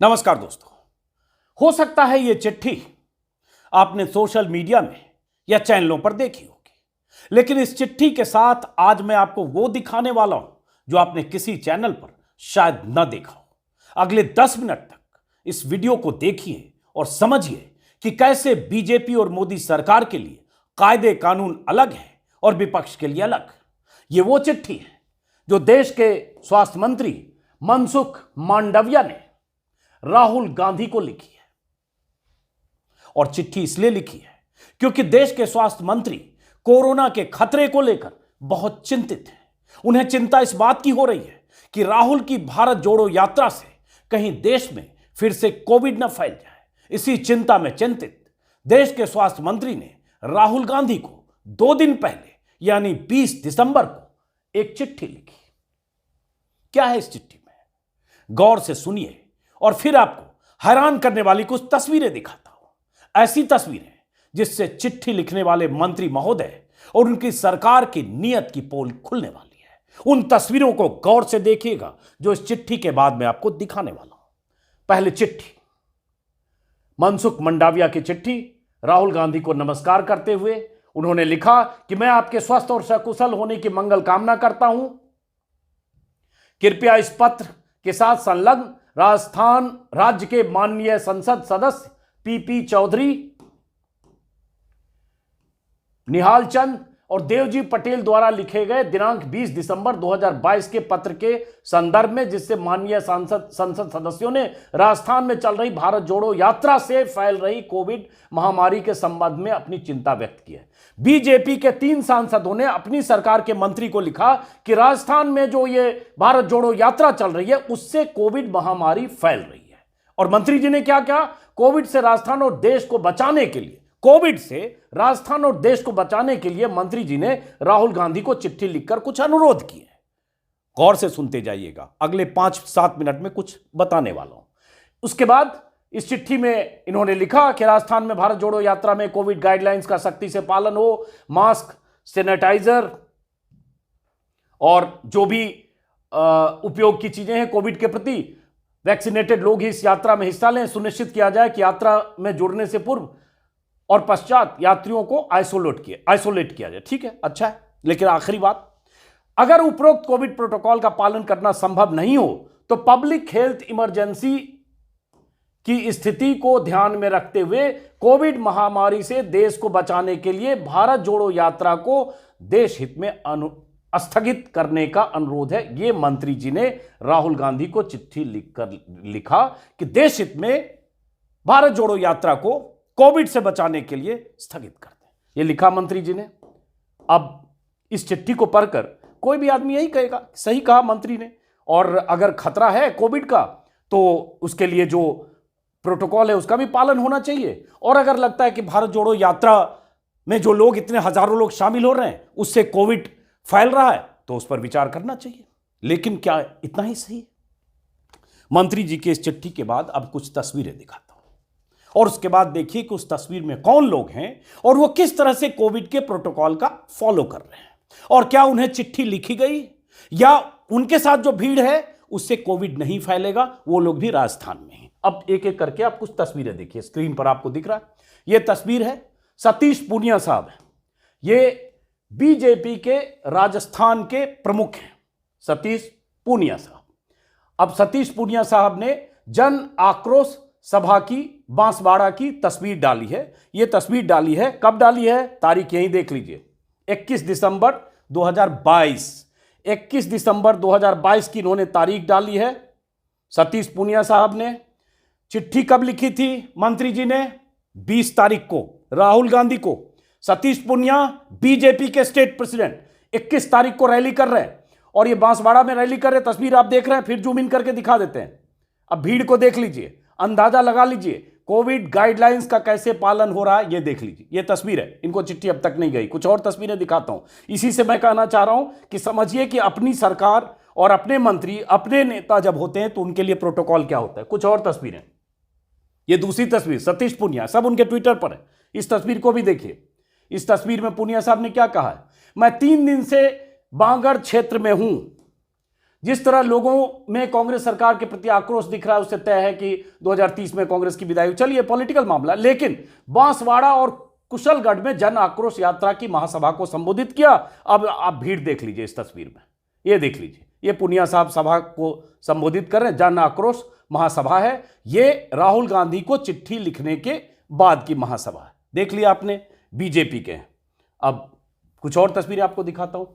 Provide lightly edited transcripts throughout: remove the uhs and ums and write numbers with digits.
नमस्कार दोस्तों। हो सकता है ये चिट्ठी आपने सोशल मीडिया में या चैनलों पर देखी होगी, लेकिन इस चिट्ठी के साथ आज मैं आपको वो दिखाने वाला हूं जो आपने किसी चैनल पर शायद न देखा हो। अगले 10 मिनट तक इस वीडियो को देखिए और समझिए कि कैसे बीजेपी और मोदी सरकार के लिए कायदे कानून अलग है और विपक्ष के लिए अलग। ये वो चिट्ठी है जो देश के स्वास्थ्य मंत्री मनसुख मांडविया ने राहुल गांधी को लिखी है। और चिट्ठी इसलिए लिखी है क्योंकि देश के स्वास्थ्य मंत्री कोरोना के खतरे को लेकर बहुत चिंतित हैं। उन्हें चिंता इस बात की हो रही है कि राहुल की भारत जोड़ो यात्रा से कहीं देश में फिर से कोविड न फैल जाए। इसी चिंता में चिंतित देश के स्वास्थ्य मंत्री ने राहुल गांधी को 2 दिन पहले यानी 20 दिसंबर को एक चिट्ठी लिखी। क्या है इस चिट्ठी में, गौर से सुनिए और फिर आपको हैरान करने वाली कुछ तस्वीरें दिखाता हूं। ऐसी तस्वीरें जिससे चिट्ठी लिखने वाले मंत्री महोदय और उनकी सरकार की नीयत की पोल खुलने वाली है। उन तस्वीरों को गौर से देखिएगा जो इस चिट्ठी के बाद मैं आपको दिखाने वाला हूं। पहले चिट्ठी, मनसुख मंडाविया की चिट्ठी। राहुल गांधी को नमस्कार करते हुए उन्होंने लिखा कि मैं आपके स्वस्थ और सकुशल होने की मंगल कामना करता हूं। कृपया इस पत्र के साथ संलग्न राजस्थान राज्य के माननीय संसद सदस्य पीपी चौधरी, निहाल चंद और देवजी पटेल द्वारा लिखे गए दिनांक 20 दिसंबर 2022 के पत्र के संदर्भ में, जिससे माननीय संसद सदस्यों ने राजस्थान में चल रही भारत जोड़ो यात्रा से फैल रही कोविड महामारी के संबंध में अपनी चिंता व्यक्त की है। बीजेपी के 3 सांसदों ने अपनी सरकार के मंत्री को लिखा कि राजस्थान में जो ये भारत जोड़ो यात्रा चल रही है उससे कोविड महामारी फैल रही है। और मंत्री जी ने क्या किया, कोविड से राजस्थान और देश को बचाने के लिए मंत्री जी ने राहुल गांधी को चिट्ठी लिखकर कुछ अनुरोध किए। गौर से सुनते जाइएगा, अगले 5-7 मिनट में कुछ बताने वाला हूं। उसके बाद इस चिट्ठी में इन्होंने लिखा कि राजस्थान में भारत जोड़ो यात्रा में कोविड गाइडलाइंस का सख्ती से पालन हो, मास्क, सैनिटाइजर और जो भी उपयोग की चीजें हैं कोविड के प्रति, वैक्सीनेटेड लोग ही इस यात्रा में हिस्सा लें। सुनिश्चित किया जाए कि यात्रा में जुड़ने से पूर्व और पश्चात यात्रियों को आइसोलेट किया जाए। ठीक है, अच्छा है। लेकिन आखिरी बात, अगर उपरोक्त कोविड प्रोटोकॉल का पालन करना संभव नहीं हो तो पब्लिक हेल्थ इमरजेंसी की स्थिति को ध्यान में रखते हुए कोविड महामारी से देश को बचाने के लिए भारत जोड़ो यात्रा को देश हित में स्थगित करने का अनुरोध है। यह मंत्री जी ने राहुल गांधी को चिट्ठी लिखा कि देश हित में भारत जोड़ो यात्रा को कोविड से बचाने के लिए स्थगित कर दें। यह लिखा मंत्री जी ने। अब इस चिट्ठी को पढ़कर कोई भी आदमी यही कहेगा, सही कहा मंत्री ने, और अगर खतरा है कोविड का तो उसके लिए जो प्रोटोकॉल है उसका भी पालन होना चाहिए। और अगर लगता है कि भारत जोड़ो यात्रा में जो लोग, इतने हजारों लोग शामिल हो रहे हैं, उससे कोविड फैल रहा है तो उस पर विचार करना चाहिए। लेकिन क्या इतना ही सही है? मंत्री जी के इस चिट्ठी के बाद अब कुछ तस्वीरें दिखाता हूं और उसके बाद देखिए कि उस तस्वीर में कौन लोग हैं और वो किस तरह से कोविड के प्रोटोकॉल का फॉलो कर रहे हैं, और क्या उन्हें चिट्ठी लिखी गई या उनके साथ जो भीड़ है उससे कोविड नहीं फैलेगा, वो लोग भी राजस्थान में हैं। अब एक एक करके आप कुछ तस्वीरें देखिए, स्क्रीन पर आपको दिख रहा है। यह तस्वीर है सतीश पूनिया साहब है, ये बीजेपी के राजस्थान के प्रमुख हैं, सतीश पूनिया साहब। अब सतीश पूनिया साहब ने जन आक्रोश सभा की बांसवाड़ा की तस्वीर डाली है। यह तस्वीर डाली है, कब डाली है, तारीख यहीं देख लीजिए, 21 दिसंबर 2022। 21 दिसंबर 2022 की इन्होंने तारीख डाली है सतीश पूनिया साहब ने। चिट्ठी कब लिखी थी मंत्री जी ने? 20 तारीख को राहुल गांधी को। सतीश पूनिया बीजेपी के स्टेट प्रेसिडेंट 21 तारीख को रैली कर रहे हैं और ये बांसवाड़ा में रैली कर रहे हैं। तस्वीर आप देख रहे हैं, फिर जूम इन करके दिखा देते हैं। अब भीड़ को देख लीजिए, अंदाजा लगा लीजिए कोविड गाइडलाइंस का कैसे पालन हो रहा है, ये देख लीजिए। ये तस्वीर है, इनको चिट्ठी अब तक नहीं गई। कुछ और तस्वीरें दिखाता हूं। इसी से मैं कहना चाह रहा हूं कि समझिए कि अपनी सरकार और अपने मंत्री, अपने नेता जब होते हैं तो उनके लिए प्रोटोकॉल क्या होता है। कुछ और तस्वीरें, ये दूसरी तस्वीर सतीश पूनिया, सब उनके ट्विटर पर है। इस तस्वीर को भी देखिए। इस तस्वीर में पूनिया साहब ने क्या कहा है, मैं 3 दिन से बांगड़ क्षेत्र में हूं, जिस तरह लोगों में कांग्रेस सरकार के प्रति आक्रोश दिख रहा है, उससे तय है कि 2030 में कांग्रेस की विदाई। चलिए पॉलिटिकल मामला, लेकिन बांसवाड़ा और कुशलगढ़ में जन आक्रोश यात्रा की महासभा को संबोधित किया। अब आप भीड़ देख लीजिए इस तस्वीर में, ये देख लीजिए, ये पुनिया साहब सभा को संबोधित कर रहे हैं। जन आक्रोश महासभा है, ये राहुल गांधी को चिट्ठी लिखने के बाद की महासभा है। देख लिया आपने, बीजेपी के। अब कुछ और तस्वीरें आपको दिखाता हूं।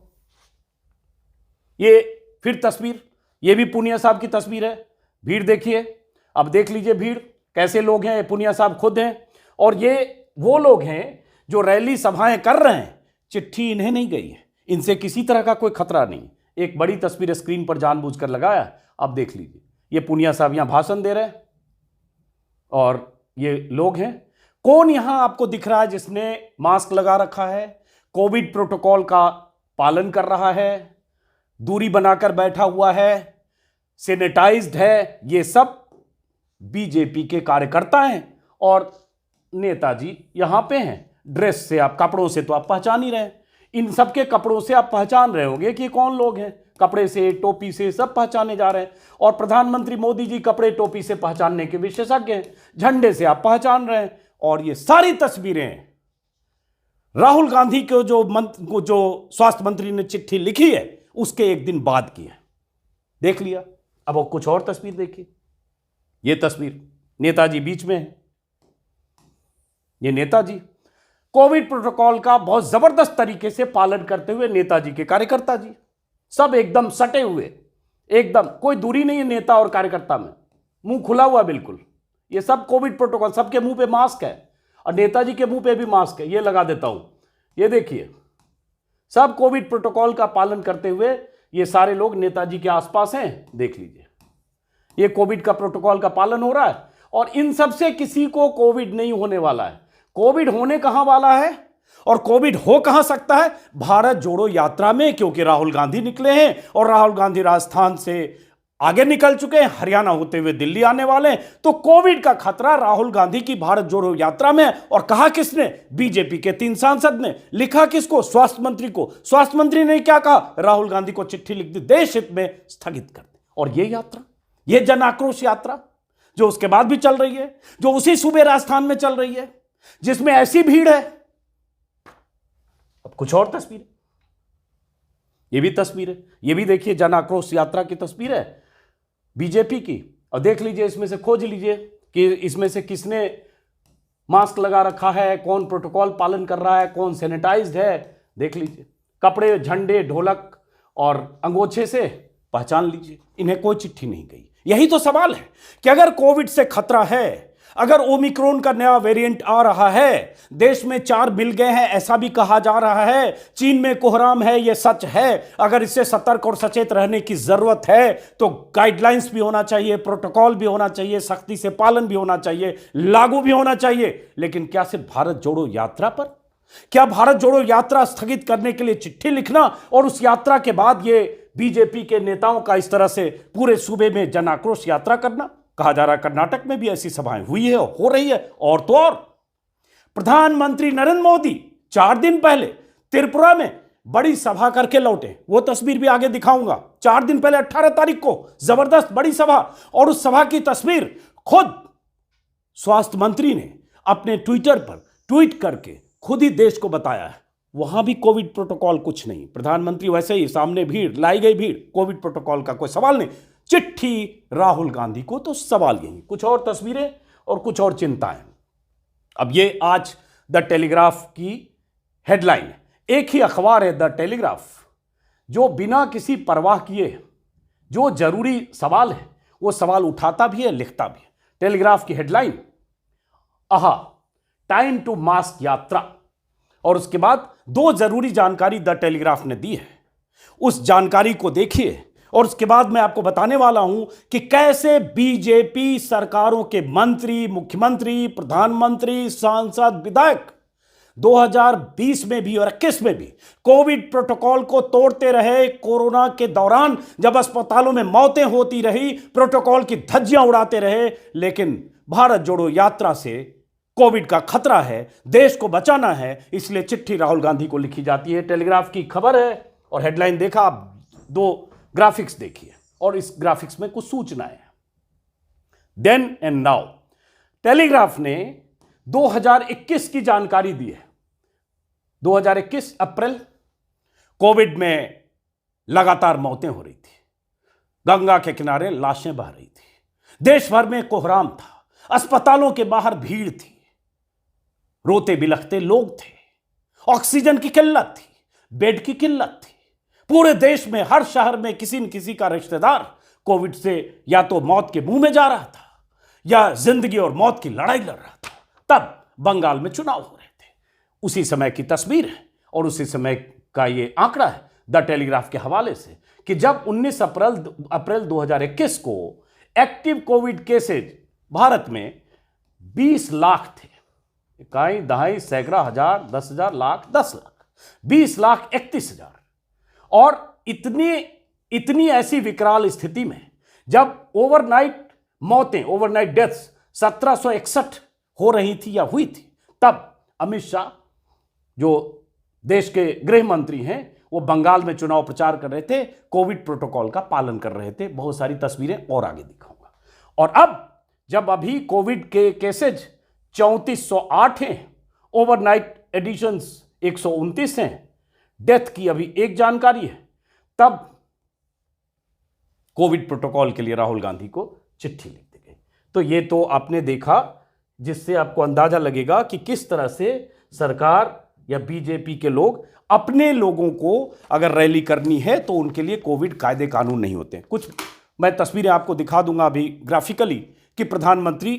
ये फिर तस्वीर, ये भी पुनिया साहब की तस्वीर है। भीड़ देखिए, अब देख लीजिए भीड़, कैसे लोग हैं। पुनिया साहब खुद हैं, और ये वो लोग हैं जो रैली सभाएं कर रहे हैं। चिट्ठी इन्हें नहीं गई है, इनसे किसी तरह का कोई खतरा नहीं। एक बड़ी तस्वीर स्क्रीन पर जानबूझकर लगाया। अब देख लीजिए, ये पुनिया साहब यहां भाषण दे रहे हैं, और ये लोग हैं। कौन यहां आपको दिख रहा है जिसने मास्क लगा रखा है, कोविड प्रोटोकॉल का पालन कर रहा है, दूरी बनाकर बैठा हुआ है, सैनिटाइज्ड है? ये सब बीजेपी के कार्यकर्ता हैं, और नेताजी यहां पे हैं। ड्रेस से, आप कपड़ों से तो आप पहचान ही रहे हैं, इन सबके कपड़ों से आप पहचान रहे होंगे कि कौन लोग हैं। कपड़े से, टोपी से सब पहचाने जा रहे हैं, और प्रधानमंत्री मोदी जी कपड़े टोपी से पहचानने के विशेषज्ञ हैं। झंडे से आप पहचान रहे हैं, और ये सारी तस्वीरें राहुल गांधी को जो स्वास्थ्य मंत्री ने चिट्ठी लिखी है उसके एक दिन बाद की है। देख लिया। अब वो कुछ और तस्वीर देखिए। ये तस्वीर, नेताजी बीच में है। ये नेताजी कोविड प्रोटोकॉल का बहुत जबरदस्त तरीके से पालन करते हुए नेताजी के कार्यकर्ता जी, सब एकदम सटे हुए, एकदम कोई दूरी नहीं है नेता और कार्यकर्ता में, मुंह खुला हुआ बिल्कुल। ये सब कोविड प्रोटोकॉल, सबके मुंह पे मास्क है, और नेताजी के मुंह पे भी मास्क है। ये लगा देता हूं, ये देखिए, सब कोविड प्रोटोकॉल का पालन करते हुए ये सारे लोग नेताजी के आसपास हैं। देख लीजिए, ये कोविड का प्रोटोकॉल का पालन हो रहा है, और इन सब से किसी को कोविड नहीं होने वाला है। कोविड होने कहां वाला है, और कोविड हो कहां सकता है? भारत जोड़ो यात्रा में, क्योंकि राहुल गांधी निकले हैं, और राहुल गांधी राजस्थान से आगे निकल चुके हैं, हरियाणा होते हुए दिल्ली आने वाले हैं। तो कोविड का खतरा राहुल गांधी की भारत जोड़ो यात्रा में। और कहा किसने? बीजेपी के 3 सांसद ने। लिखा किसको? स्वास्थ्य मंत्री को। स्वास्थ्य मंत्री ने क्या कहा? राहुल गांधी को चिट्ठी लिख दी, देश हित में स्थगित कर दे। और ये यात्रा, ये जन आक्रोश यात्रा जो उसके बाद भी चल रही है, जो उसी सूबे राजस्थान में चल रही है, जिसमें ऐसी भीड़ है। अब कुछ और तस्वीर, ये भी तस्वीर है, ये भी देखिए, जन आक्रोश यात्रा की तस्वीर है बीजेपी की। और देख लीजिए, इसमें से खोज लीजिए कि इसमें से किसने मास्क लगा रखा है, कौन प्रोटोकॉल पालन कर रहा है, कौन सैनिटाइज्ड है। देख लीजिए, कपड़े, झंडे, ढोलक और अंगोछे से पहचान लीजिए। इन्हें कोई चिट्ठी नहीं गई। यही तो सवाल है कि अगर कोविड से खतरा है, अगर ओमिक्रॉन का नया वेरिएंट आ रहा है, देश में 4 मिल गए हैं ऐसा भी कहा जा रहा है, चीन में कोहराम है, यह सच है। अगर इससे सतर्क और सचेत रहने की जरूरत है तो गाइडलाइंस भी होना चाहिए, प्रोटोकॉल भी होना चाहिए, सख्ती से पालन भी होना चाहिए, लागू भी होना चाहिए। लेकिन क्या सिर्फ भारत जोड़ो यात्रा पर? क्या भारत जोड़ो यात्रा स्थगित करने के लिए चिट्ठी लिखना, और उस यात्रा के बाद ये बीजेपी के नेताओं का इस तरह से पूरे सूबे में जन आक्रोश यात्रा करना? कहा जा रहा है कर्नाटक में भी ऐसी सभाएं हुई है, हो रही है। और तो और प्रधानमंत्री नरेंद्र मोदी 4 दिन पहले त्रिपुरा में बड़ी सभा करके लौटे। वो तस्वीर भी आगे दिखाऊंगा। 4 दिन पहले 18 तारीख को जबरदस्त बड़ी सभा, और उस सभा की तस्वीर खुद स्वास्थ्य मंत्री ने अपने ट्विटर पर ट्वीट करके खुद ही देश को बताया है। वहां भी कोविड प्रोटोकॉल कुछ नहीं, प्रधानमंत्री वैसे ही, सामने भीड़, लाई गई भीड़, कोविड प्रोटोकॉल का कोई सवाल नहीं। चिट्ठी राहुल गांधी को तो सवाल यही। कुछ और तस्वीरें और कुछ और चिंताएं। अब ये आज द टेलीग्राफ की हेडलाइन है। एक ही अखबार है द टेलीग्राफ, जो बिना किसी परवाह किए जो जरूरी सवाल है वो सवाल उठाता भी है, लिखता भी है। टेलीग्राफ की हेडलाइन, आहा टाइम टू मास्क यात्रा, और उसके बाद 2 जरूरी जानकारी द टेलीग्राफ ने दी है। उस जानकारी को देखिए, और उसके बाद मैं आपको बताने वाला हूं कि कैसे बीजेपी सरकारों के मंत्री, मुख्यमंत्री, प्रधानमंत्री, सांसद, विधायक 2020 में भी और 21 में भी कोविड प्रोटोकॉल को तोड़ते रहे। कोरोना के दौरान जब अस्पतालों में मौतें होती रही, प्रोटोकॉल की धज्जियां उड़ाते रहे। लेकिन भारत जोड़ो यात्रा से कोविड का खतरा है, देश को बचाना है, इसलिए चिट्ठी राहुल गांधी को लिखी जाती है। टेलीग्राफ की खबर है, और हेडलाइन देखा आप, 2 ग्राफिक्स देखिए और इस ग्राफिक्स में कुछ सूचनाएं हैं। देन एंड नाउ, टेलीग्राफ ने 2021 की जानकारी दी है। 2021 अप्रैल, कोविड में लगातार मौतें हो रही थी, गंगा के किनारे लाशें बह रही थी, देश भर में कोहराम था, अस्पतालों के बाहर भीड़ थी, रोते बिलखते लोग थे, ऑक्सीजन की किल्लत थी, बेड की किल्लत थी। पूरे देश में हर शहर में किसी न किसी का रिश्तेदार कोविड से या तो मौत के मुंह में जा रहा था या जिंदगी और मौत की लड़ाई लड़ रहा था। तब बंगाल में चुनाव हो रहे थे। उसी समय की तस्वीर है और उसी समय का ये आंकड़ा है द टेलीग्राफ के हवाले से कि जब 19 अप्रैल 2021 को एक्टिव कोविड केसेज भारत में 20 लाख थे। इकाई, दहाई, सैकड़ा, हजार, 10,000, लाख, 10 लाख, 20,31,000। और इतनी ऐसी विकराल स्थिति में जब ओवरनाइट मौतें, ओवरनाइट डेथ्स 1761 हो रही थी या हुई थी, तब अमित शाह जो देश के गृह मंत्री हैं वो बंगाल में चुनाव प्रचार कर रहे थे, कोविड प्रोटोकॉल का पालन कर रहे थे। बहुत सारी तस्वीरें और आगे दिखाऊंगा। और अब जब अभी कोविड के केसेज 3408 हैं, ओवरनाइट एडिशंस 129 हैं, डेथ की अभी एक जानकारी है, तब कोविड प्रोटोकॉल के लिए राहुल गांधी को चिट्ठी लिख दी गई। तो ये तो आपने देखा, जिससे आपको अंदाजा लगेगा कि किस तरह से सरकार या बीजेपी के लोग अपने लोगों को अगर रैली करनी है तो उनके लिए कोविड कायदे कानून नहीं होते। कुछ मैं तस्वीरें आपको दिखा दूंगा अभी ग्राफिकली कि प्रधानमंत्री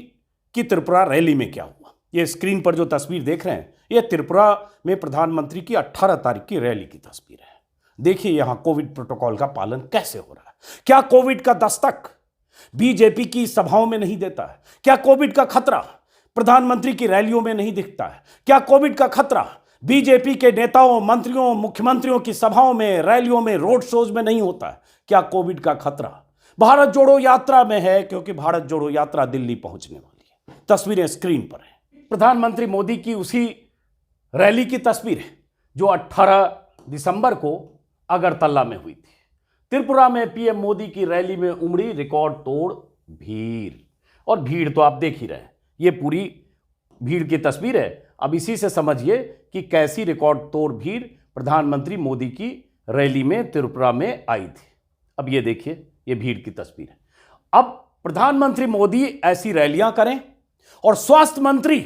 की त्रिपुरा रैली में क्या हुआ। ये स्क्रीन पर जो तस्वीर देख रहे हैं, ये त्रिपुरा में प्रधानमंत्री की 18 तारीख की रैली की तस्वीर है। देखिए यहां कोविड प्रोटोकॉल का पालन कैसे हो रहा है। क्या कोविड का दस्तक बीजेपी की सभाओं में नहीं देता है? क्या कोविड का खतरा प्रधानमंत्री की रैलियों में नहीं दिखता है? क्या कोविड का खतरा बीजेपी के नेताओं, मंत्रियों, मुख्यमंत्रियों की सभाओं में, रैलियों में, रोड शोज में नहीं होता है? क्या कोविड का खतरा भारत जोड़ो यात्रा में है? क्योंकि भारत जोड़ो यात्रा दिल्ली पहुंचने वाली है। तस्वीरें स्क्रीन पर है। प्रधानमंत्री मोदी की उसी रैली की तस्वीर है जो 18 दिसंबर को अगरतला में हुई थी। त्रिपुरा में पीएम मोदी की रैली में उमड़ी रिकॉर्ड तोड़ भीड़, और भीड़ तो आप देख ही रहे हैं, ये पूरी भीड़ की तस्वीर है। अब इसी से समझिए कि कैसी रिकॉर्ड तोड़ भीड़ प्रधानमंत्री मोदी की रैली में त्रिपुरा में आई थी। अब ये देखिए, ये भीड़ की तस्वीर है। अब प्रधानमंत्री मोदी ऐसी रैलियां करें और स्वास्थ्य मंत्री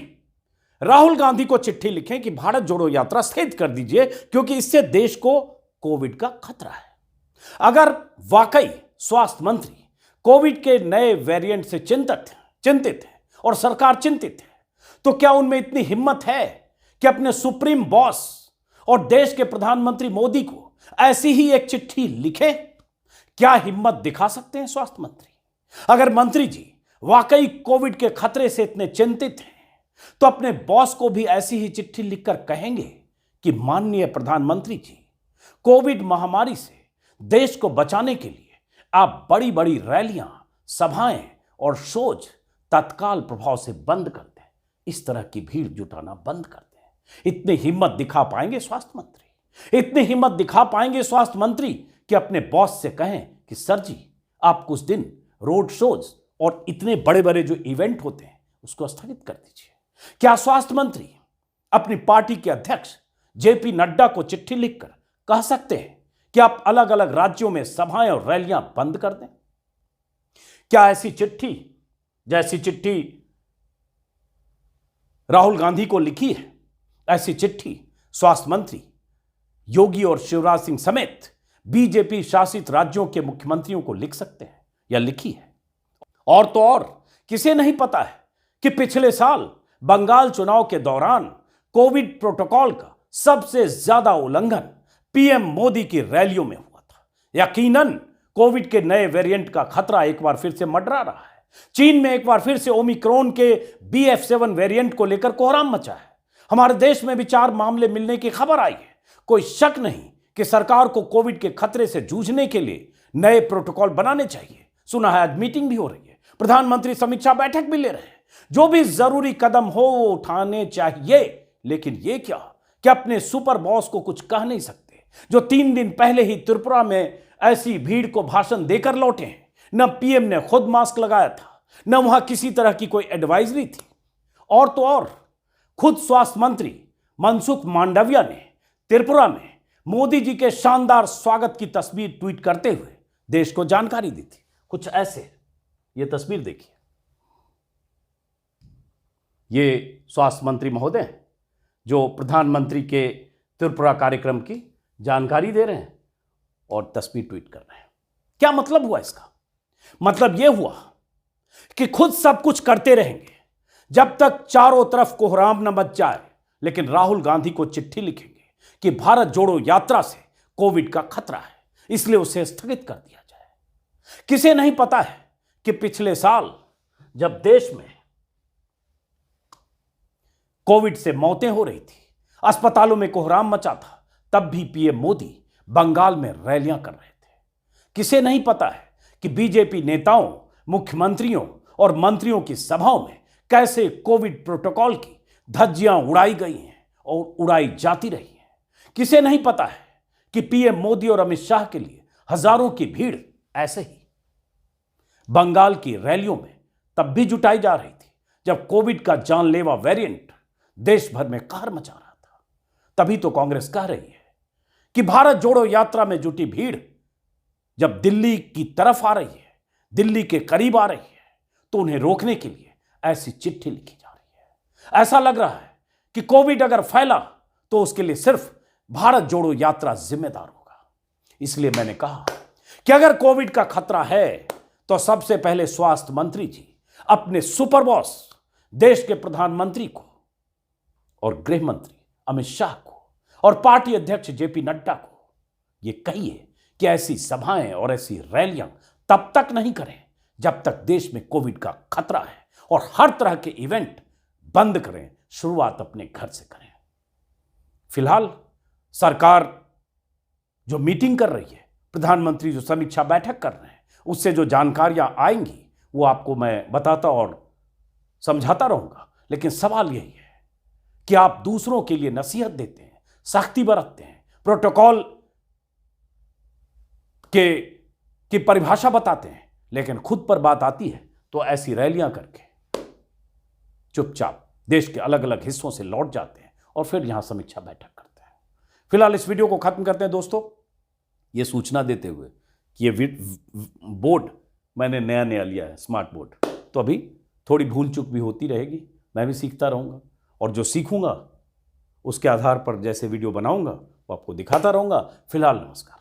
राहुल गांधी को चिट्ठी लिखें कि भारत जोड़ो यात्रा स्थगित कर दीजिए, क्योंकि इससे देश को कोविड का खतरा है। अगर वाकई स्वास्थ्य मंत्री कोविड के नए वेरिएंट से चिंतित है और सरकार चिंतित है, तो क्या उनमें इतनी हिम्मत है कि अपने सुप्रीम बॉस और देश के प्रधानमंत्री मोदी को ऐसी ही एक चिट्ठी लिखे? क्या हिम्मत दिखा सकते हैं स्वास्थ्य मंत्री? अगर मंत्री जी वाकई कोविड के खतरे से इतने चिंतित हैं, तो अपने बॉस को भी ऐसी ही चिट्ठी लिखकर कहेंगे कि माननीय प्रधानमंत्री जी, कोविड महामारी से देश को बचाने के लिए आप बड़ी बड़ी रैलियां, सभाएं और शोज तत्काल प्रभाव से बंद कर दें। इस तरह की भीड़ जुटाना बंद कर दें। इतनी हिम्मत दिखा पाएंगे स्वास्थ्य मंत्री? इतनी हिम्मत दिखा पाएंगे स्वास्थ्य मंत्री कि अपने बॉस से कहें कि सर जी, आप कुछ दिन रोड शोज और इतने बड़े बड़े जो इवेंट होते हैं उसको स्थगित कर दीजिए? क्या स्वास्थ्य मंत्री अपनी पार्टी के अध्यक्ष जेपी नड्डा को चिट्ठी लिखकर कह सकते हैं कि आप अलग अलग राज्यों में सभाएं और रैलियां बंद कर दें? क्या ऐसी चिट्ठी, जैसी चिट्ठी राहुल गांधी को लिखी है, ऐसी चिट्ठी स्वास्थ्य मंत्री योगी और शिवराज सिंह समेत बीजेपी शासित राज्यों के मुख्यमंत्रियों को लिख सकते हैं या लिखी है? और तो और किसे नहीं पता है कि पिछले साल बंगाल चुनाव के दौरान कोविड प्रोटोकॉल का सबसे ज्यादा उल्लंघन पीएम मोदी की रैलियों में हुआ था। यकीनन कोविड के नए वेरिएंट का खतरा एक बार फिर से मंडरा रहा है। चीन में एक बार फिर से ओमिक्रॉन के BF7 वेरिएंट को लेकर कोहराम मचा है। हमारे देश में भी 4 मामले मिलने की खबर आई है। कोई शक नहीं कि सरकार को कोविड के खतरे से जूझने के लिए नए प्रोटोकॉल बनाने चाहिए। सुना है आज मीटिंग भी हो रही है, प्रधानमंत्री समीक्षा बैठक भी ले रहे हैं। जो भी जरूरी कदम हो वो उठाने चाहिए। लेकिन ये क्या अपने सुपर बॉस को कुछ कह नहीं सकते, जो 3 दिन पहले ही त्रिपुरा में ऐसी भीड़ को भाषण देकर लौटे हैं। न पीएम ने खुद मास्क लगाया था, न वहां किसी तरह की कोई एडवाइजरी थी। और तो और खुद स्वास्थ्य मंत्री मनसुख मांडविया ने त्रिपुरा में मोदी जी के शानदार स्वागत की तस्वीर ट्वीट करते हुए देश को जानकारी दी थी। कुछ ऐसे, ये तस्वीर देखिए। ये स्वास्थ्य मंत्री महोदय हैं जो प्रधानमंत्री के त्रिपुरा कार्यक्रम की जानकारी दे रहे हैं और तस्वीर ट्वीट कर रहे हैं। क्या मतलब हुआ इसका? मतलब यह हुआ कि खुद सब कुछ करते रहेंगे जब तक चारों तरफ कोहराम न मच जाए, लेकिन राहुल गांधी को चिट्ठी लिखेंगे कि भारत जोड़ो यात्रा से कोविड का खतरा है, इसलिए उसे स्थगित कर दिया जाए। किसे नहीं पता है कि पिछले साल जब देश में कोविड से मौतें हो रही थी, अस्पतालों में कोहराम मचा था, तब भी पीएम मोदी बंगाल में रैलियां कर रहे थे। किसे नहीं पता है कि बीजेपी नेताओं, मुख्यमंत्रियों और मंत्रियों की सभाओं में कैसे कोविड प्रोटोकॉल की धज्जियां उड़ाई गई हैं और उड़ाई जाती रही हैं। किसे नहीं पता है कि पीएम मोदी और अमित शाह के लिए हजारों की भीड़ ऐसे ही बंगाल की रैलियों में तब भी जुटाई जा रही थी जब कोविड का जानलेवा वेरिएंट देश भर में कहर मचा रहा था। तभी तो कांग्रेस कह रही है कि भारत जोड़ो यात्रा में जुटी भीड़ जब दिल्ली की तरफ आ रही है, दिल्ली के करीब आ रही है, तो उन्हें रोकने के लिए ऐसी चिट्ठी लिखी जा रही है। ऐसा लग रहा है कि कोविड अगर फैला तो उसके लिए सिर्फ भारत जोड़ो यात्रा जिम्मेदार होगा। इसलिए मैंने कहा कि अगर कोविड का खतरा है तो सबसे पहले स्वास्थ्य मंत्री जी अपने सुपर बॉस देश के प्रधानमंत्री को और गृह मंत्री अमित शाह को और पार्टी अध्यक्ष जेपी नड्डा को यह कहिए कि ऐसी सभाएं और ऐसी रैलियां तब तक नहीं करें जब तक देश में कोविड का खतरा है, और हर तरह के इवेंट बंद करें, शुरुआत अपने घर से करें। फिलहाल सरकार जो मीटिंग कर रही है, प्रधानमंत्री जो समीक्षा बैठक कर रहे हैं, उससे जो जानकारियां आएंगी वो आपको मैं बताता और समझाता रहूंगा। लेकिन सवाल यही है कि आप दूसरों के लिए नसीहत देते हैं, सख्ती बरतते हैं, प्रोटोकॉल की परिभाषा बताते हैं, लेकिन खुद पर बात आती है तो ऐसी रैलियां करके चुपचाप देश के अलग अलग हिस्सों से लौट जाते हैं और फिर यहां समीक्षा बैठक करते हैं। फिलहाल इस वीडियो को खत्म करते हैं दोस्तों, ये सूचना देते हुए कि ये बोर्ड मैंने नया लिया है, स्मार्ट बोर्ड, तो अभी थोड़ी भूल चूक भी होती रहेगी, मैं भी सीखता रहूँगा और जो सीखूंगा उसके आधार पर जैसे वीडियो बनाऊंगा वो आपको दिखाता रहूँगा। फिलहाल नमस्कार।